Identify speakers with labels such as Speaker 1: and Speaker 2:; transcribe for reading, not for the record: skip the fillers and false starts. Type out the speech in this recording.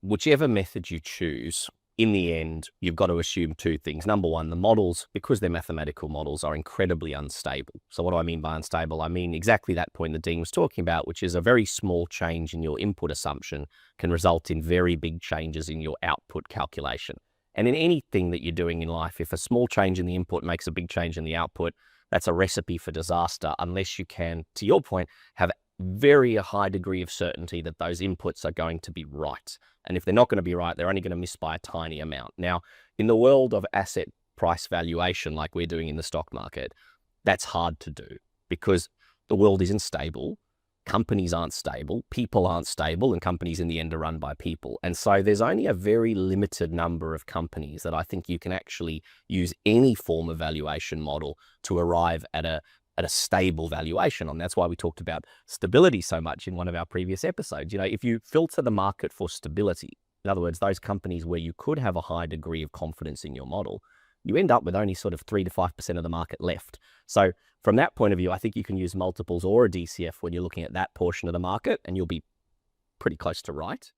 Speaker 1: whichever method you choose, in the end, you've got to assume two things. Number one, the models, because they're mathematical models, are incredibly unstable. So what do I mean by unstable? I mean exactly that point that Dean was talking about, which is a very small change in your input assumption can result in very big changes in your output calculation. And in anything that you're doing in life, if a small change in the input makes a big change in the output, that's a recipe for disaster unless you can, to your point, have very a high degree of certainty that those inputs are going to be right. And if they're not going to be right, they're only going to miss by a tiny amount. Now, in the world of asset price valuation, like we're doing in the stock market, that's hard to do because the world isn't stable. Companies aren't stable, people aren't stable, and companies in the end are run by people. And so there's only a very limited number of companies that I think you can actually use any form of valuation model to arrive at a stable valuation on. That's why we talked about stability so much in one of our previous episodes. You know, if you filter the market for stability, in other words, those companies where you could have a high degree of confidence in your model, you end up with only sort of 3 to 5% of the market left. So from that point of view, I think you can use multiples or a DCF when you're looking at that portion of the market, and you'll be pretty close to right.